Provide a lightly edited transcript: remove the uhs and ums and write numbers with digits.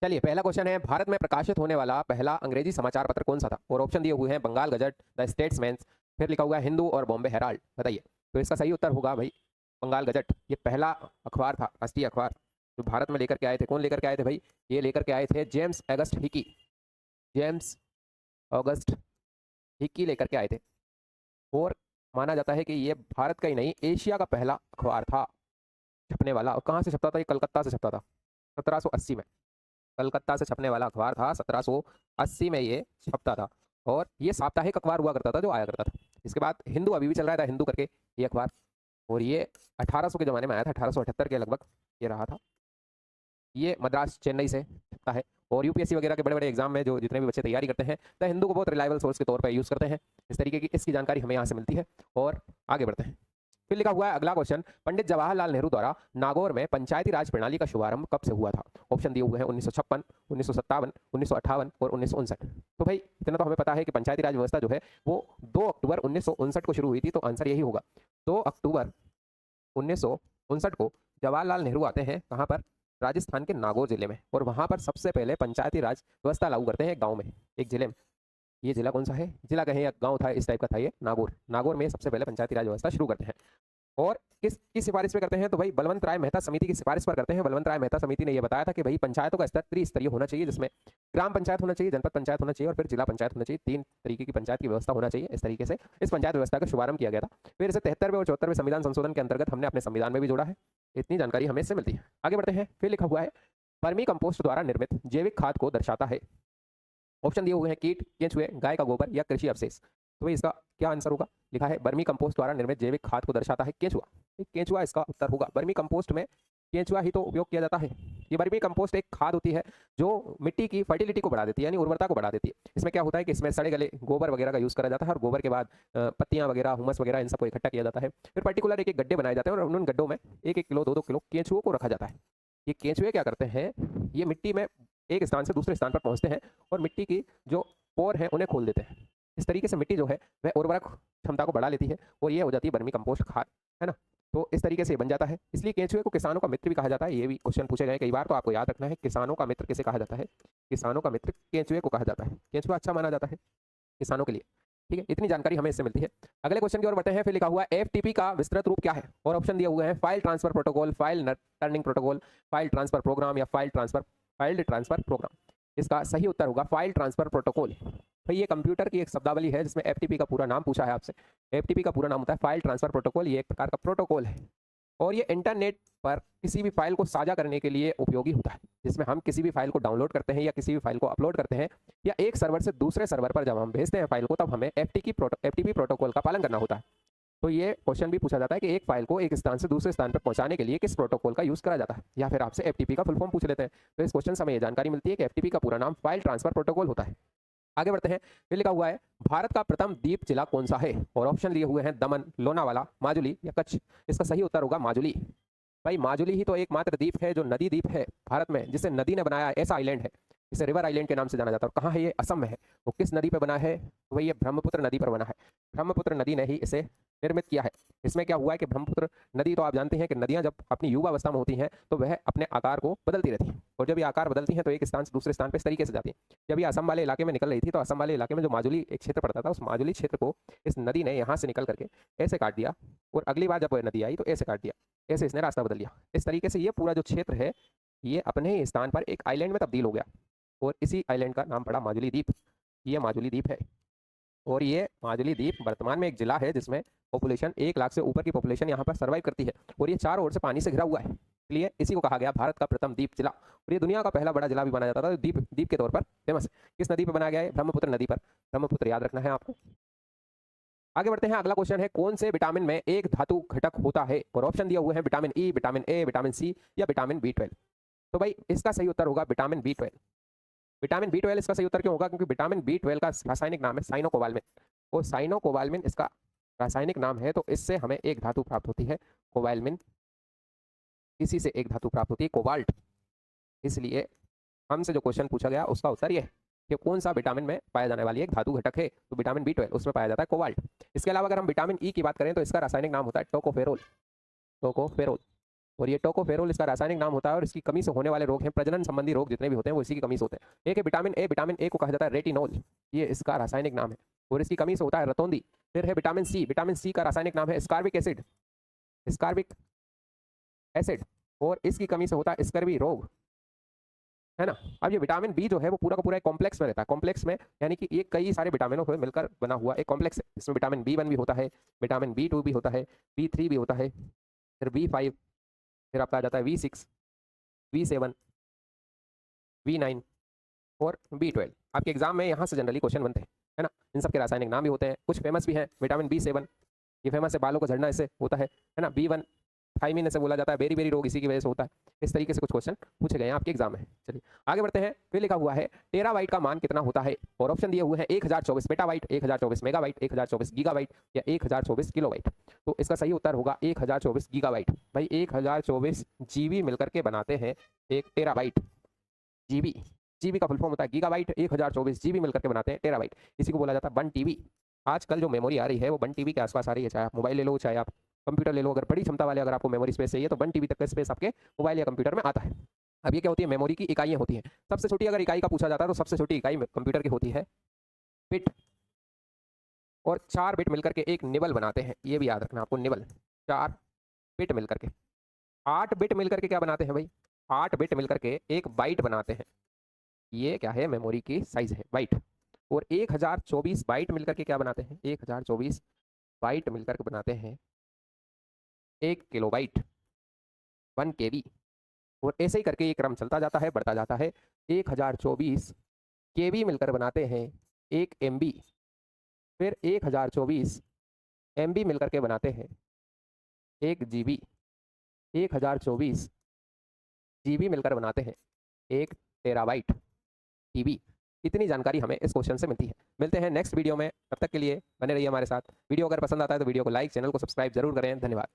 चलिए, पहला क्वेश्चन है, भारत में प्रकाशित होने वाला पहला अंग्रेजी समाचार पत्र कौन सा था? और ऑप्शन दिए हुए हैं बंगाल गजट, द स्टेट्समैन, फिर लिखा हुआ है हिंदू और बॉम्बे हेराल्ड। बताइए। तो इसका सही उत्तर होगा भाई बंगाल गजट। ये पहला अखबार था, राष्ट्रीय अखबार, जो भारत में लेकर के आए थे। कौन लेकर के आए थे भाई? ये लेकर के आए थे James August Hicky. James August Hicky लेकर के आए थे। और माना जाता है कि ये भारत का ही नहीं, एशिया का पहला अखबार था छपने वाला। और कहाँ से छपता था? ये कलकत्ता से छपता था 1780 में। कलकत्ता से छपने वाला अखबार था, 1780 में ये छपता था। और ये साप्ताहिक अखबार हुआ करता था जो आया करता था। इसके बाद हिंदू अभी भी चल रहा था, हिंदू करके ये अखबार। और ये 1800 के ज़माने में आया था, 1878 के लगभग ये रहा था। ये मद्रास चेन्नई से छपता है। और यूपीएससी वगैरह के बड़े बड़े एग्जाम में जो जितने भी बच्चे तैयारी करते हैं, द हिंदू को बहुत रिलायबल सोर्स के तौर पर यूज़ करते हैं। इस तरीके की इसकी जानकारी हमें यहाँ से मिलती है। और आगे बढ़ते हैं। फिर लिखा हुआ है अगला क्वेश्चन, पंडित जवाहरलाल नेहरू द्वारा नागौर में पंचायती राज प्रणाली का शुभारंभ कब से हुआ था? ऑप्शन दिए हुए हैं 1956, 1957, 1958 और 1959। तो भाई इतना तो हमें पता है कि पंचायती राज व्यवस्था जो है वो 2 अक्टूबर 1959 को शुरू हुई थी। तो आंसर यही होगा, 2 अक्टूबर 1959 को जवाहरलाल नेहरू आते हैं कहाँ पर? राजस्थान के नागौर जिले में। और वहाँ पर सबसे पहले पंचायती राज व्यवस्था लागू करते हैं गाँव में, एक जिले में। ये जिला कौन सा है? जिला कहें या गांव था, इस टाइप का था ये, नागौर। नागौर में सबसे पहले पंचायती राज व्यवस्था शुरू करते हैं। और किसकी सिफारिश पे करते हैं? तो भाई बलवंत राय मेहता समिति की सिफारिश पर करते हैं। बलवंत राय मेहता समिति ने यह बताया था कि भाई पंचायतों का स्तर त्रिस्तरीय होना चाहिए, जिसमें ग्राम पंचायत होना चाहिए, जनपद पंचायत होना चाहिए और फिर जिला पंचायत होना चाहिए। 3 तरीके की पंचायत की व्यवस्था होना चाहिए। इस तरीके से इस पंचायत व्यवस्था का शुभारंभ किया गया था। फिर इसे 73वें और 74वें संविधान संशोधन के अंतर्गत हमने अपने संविधान में भी जोड़ा है। इतनी जानकारी हमें इससे मिलती है। आगे बढ़ते हैं। फिर लिखा हुआ है वर्मी कंपोस्ट द्वारा निर्मित जैविक खाद को दर्शाता है। ऑप्शन दिए हुए हैं कीट, केंचुए, गाय का गोबर या कृषि अवशेष। तो भाई इसका क्या आंसर होगा? लिखा है वर्मी कंपोस्ट द्वारा निर्मित जैविक खाद को दर्शाता है केंचुआ। केंचुआ इसका उत्तर होगा। वर्मी कंपोस्ट में केंचुआ ही तो उपयोग किया जाता है। ये वर्मी कंपोस्ट एक खाद होती है जो मिट्टी की फर्टिलिटी को बढ़ा देती है, यानी उर्वरता को बढ़ा देती है। इसमें क्या होता है कि इसमें सड़े गले गोबर वगैरह का यूज़ करा जाता है और गोबर के बाद पत्तियां वगैरह, हुमस वगैरह, इन सबको इकट्ठा किया जाता है। फिर पर्टिकुलर एक एक गड्ढे बनाए जाते हैं और उन गड्ढों में 1-1 किलो 2-2 किलो केंचुओं को रखा जाता है। ये केंचुए क्या करते हैं? ये मिट्टी में एक स्थान से दूसरे स्थान पर पहुंचते हैं और मिट्टी की जो पोर हैं उन्हें खोल देते हैं। इस तरीके से मिट्टी जो है वह उर्वरक क्षमता को बढ़ा लेती है और ये हो जाती है वर्मी कंपोस्ट खाद, है ना। तो इस तरीके से ये बन जाता है। इसलिए केंचुए को किसानों का मित्र भी कहा जाता है। ये भी क्वेश्चन पूछे गए कई बार, तो आपको याद रखना है किसानों का मित्र किसे कहा जाता है? किसानों का मित्र केंचुए को कहा जाता है। केंचुआ अच्छा माना जाता है किसानों के लिए। ठीक है, इतनी जानकारी हमें इससे मिलती है। अगले क्वेश्चन की ओर बढ़ते हैं। फिर लिखा हुआ है एफटीपी का विस्तृत रूप क्या है? और ऑप्शन दिए हुए हैं file transfer protocol, file turning protocol, file transfer program या फाइल ट्रांसफर प्रोग्राम। इसका सही उत्तर होगा फाइल ट्रांसफर प्रोटोकॉल। भाई ये कंप्यूटर की एक शब्दावली है जिसमें एफटीपी का पूरा नाम पूछा है आपसे। एफटीपी का पूरा नाम होता है फाइल ट्रांसफर प्रोटोकॉल। ये एक प्रकार का प्रोटोकॉल है और ये इंटरनेट पर किसी भी फाइल को साझा करने के लिए उपयोगी होता है, जिसमें हम किसी भी फाइल को डाउनलोड करते हैं या किसी भी फाइल को अपलोड करते हैं या एक सर्वर से दूसरे सर्वर पर जब हम भेजते हैं फाइल को, तब हमें एफटीपी प्रोटोकॉल का पालन करना होता है। तो ये क्वेश्चन भी पूछा जाता है कि एक फाइल को एक स्थान से दूसरे स्थान पर पहुंचाने के लिए किस प्रोटोकॉल का यूज करा जाता है, या फिर आपसे एफटीपी का फुल फॉर्म पूछ लेते हैं। तो इस क्वेश्चन से हमें ये जानकारी मिलती है कि एफटीपी का पूरा नाम फाइल ट्रांसफर प्रोटोकॉल होता है। आगे बढ़ते हैं। फिर लिखा हुआ है भारत का प्रथम द्वीप जिला कौन सा है? और ऑप्शन लिए हुए हैं दमन, लोनावाला, माजुली या कच्छ। इसका सही उत्तर होगा माजुली। भाई माजुली ही तो एकमात्र द्वीप है जो नदी द्वीप है भारत में, जिसे नदी ने बनाया, ऐसा आइलैंड है। इसे रिवर आइलैंड के नाम से जाना जाता है। और कहाँ है ये? असम में है। वो किस नदी पर बना है? तो भाई ये ब्रह्मपुत्र नदी पर बना है। ब्रह्मपुत्र नदी ने ही इसे निर्मित किया है। इसमें क्या हुआ है कि ब्रह्मपुत्र नदी, तो आप जानते हैं कि नदियां जब अपनी युवा अवस्था में होती हैं तो वह अपने आकार को बदलती रहती हैं, और जब ये आकार बदलती हैं तो एक स्थान से दूसरे स्थान पर इस तरीके से जाती हैं। जब ये असम वाले इलाके में निकल रही थी तो असम वाले इलाके में जो माजुली एक क्षेत्र पड़ता था, उस माजुली क्षेत्र को इस नदी ने यहाँ से निकल करके ऐसे काट दिया, और अगली बार जब वह नदी आई तो ऐसे काट दिया, ऐसे इसने रास्ता बदल दिया। इस तरीके से ये पूरा जो क्षेत्र है ये अपने ही स्थान पर एक आइलैंड में तब्दील हो गया, और इसी आइलैंड का नाम पड़ा माजुली द्वीप। ये माजुली द्वीप है। और ये माजुली द्वीप वर्तमान में एक जिला है जिसमें पॉपुलेशन 1 लाख से ऊपर की पॉपुलेशन यहाँ पर सर्वाइव करती है, और ये चारों ओर से पानी से घिरा हुआ है। इसलिए इसी को कहा गया भारत का प्रथम द्वीप जिला, और ये दुनिया का पहला बड़ा जिला भी माना जाता था। द्वीप द्वीप के तौर पर फेमस है। किस नदी पर बनाया गया है? ब्रह्मपुत्र नदी पर। ब्रह्मपुत्र याद रखना है आपको। आगे बढ़ते हैं। अगला क्वेश्चन है कौन से विटामिन में एक धातु घटक होता है? और ऑप्शन दिए हुए हैं vitamin E, vitamin A, vitamin C या विटामिन बी12। तो भाई इसका सही उत्तर होगा विटामिन बी12। विटामिन बी12 इसका सही उत्तर क्यों होगा? क्योंकि विटामिन बी12 का रासायनिक नाम है साइनोकोबाल्मिन, और साइनोकोबाल्मिन इसका रासायनिक नाम है। तो इससे हमें एक धातु प्राप्त होती है कोबाल्मिन, इसी से एक धातु प्राप्त होती है कोबाल्ट। इसलिए हमसे जो क्वेश्चन पूछा गया उसका उत्तर ये है कि कौन सा विटामिन में पाया जाने वाली एक धातु घटक है? तो विटामिन बी12 उसमें पाया जाता है कोबाल्ट। इसके अलावा अगर हम विटामिन ई की बात करें तो इसका रासायनिक नाम होता है टोकोफेरोल। टोकोफेरोल। और ये टोकोफेरोल इसका रासायनिक नाम होता है और इसकी कमी से होने वाले रोग हैं, प्रजनन संबंधी रोग जितने भी होते हैं वो इसी की कमी से होते हैं। एक है विटामिन ए को कहा जाता है रेटिनोल, ये इसका रासायनिक नाम है और इसकी कमी से होता है रतौंधी। फिर है विटामिन सी का रासायनिक नाम है स्कारबिक एसिड, स्कारबिक एसिड, और इसकी कमी से होता है स्कर्वी रोग, है ना। अब ये विटामिन बी जो है वो पूरा का पूरा एक कॉम्प्लेक्स में रहता है, कॉम्प्लेक्स में यानी कि ये कई सारे विटामिनों से मिलकर बना हुआ एक कॉम्प्लेक्स है। इसमें विटामिन बी 1 भी होता है, विटामिन बी 2 भी होता है, बी 3 भी होता है, फिर बी 5, फिर आपका आ जाता है बी 6, बी 7, बी 9 और बी 12। आपके एग्जाम में यहाँ से जनरली क्वेश्चन बनते हैं, है ना। इन सब के रासायनिक नाम भी होते हैं, कुछ फेमस भी हैं। विटामिन बी 7 ये फेमस है, बालों को झड़ना इससे होता है ना। बी 1 थाइमिन ऐसे बोला जाता है, बेरी बेरी रोग इसी की वजह से होता है। इस तरीके से कुछ क्वेश्चन पूछे गए हैं आपके एग्जाम में। चलिए आगे बढ़ते हैं। फिर लिखा हुआ है टेराबाइट का मान कितना होता है, और ऑप्शन दिए हुए हैं 1024 पेटाबाइट, 1024 मेगाबाइट, 1024 गीगाबाइट या 1024 किलोबाइट। तो इसका सही उत्तर होगा 1024 गीगाबाइट। भाई 1024 जीबी मिलकर के बनाते हैं एक टेराबाइट। जीबी, जीबी का फुल फॉर्म होता है गीगाबाइट, 1024 जीबी मिलकर के बनाते हैं टेराबाइट। इसी को बोला जाता है 1 टीबी। आजकल जो मेमोरी आ रही है वो 1 टीबी के आसपास आ रही है, चाहे आप मोबाइल ले लो, चाहे आप कंप्यूटर ले लो। अगर बड़ी क्षमता वाले अगर आपको मेमोरी स्पेस चाहिए तो 1 टीबी तक का स्पेस आपके मोबाइल या कंप्यूटर में आता है। अब ये क्या होती है, मेमोरी की इकाइयाँ होती हैं। सबसे छोटी अगर इकाई का पूछा जाता है तो सबसे छोटी इकाई कंप्यूटर की होती है बिट, और 4 बिट मिलकर के एक निबल बनाते हैं, ये भी याद रखना आपको, निबल 4 बिट मिलकर के। 8 बिट मिलकर के क्या बनाते हैं भाई, 8 बिट मिलकर के एक बाइट बनाते हैं। ये क्या है, मेमोरी की साइज है बाइट। और 1024 बाइट मिलकर के क्या बनाते हैं, 1024 बाइट मिलकर के बनाते हैं 1 किलोबाइट, 1 केबी। और ऐसे ही करके ये क्रम चलता जाता है, बढ़ता जाता है। 1024 केबी मिलकर बनाते हैं 1 एमबी, फिर 1024 एमबी मिलकर के बनाते हैं 1 जीबी, 1024 जीबी मिलकर बनाते हैं 1 टेराबाइट टीबी। इतनी जानकारी हमें इस क्वेश्चन से मिलती है। मिलते हैं नेक्स्ट वीडियो में, तब तक के लिए बने रहिए हमारे साथ। वीडियो अगर पसंद आता है तो वीडियो को लाइक, चैनल को सब्सक्राइब जरूर करें। धन्यवाद।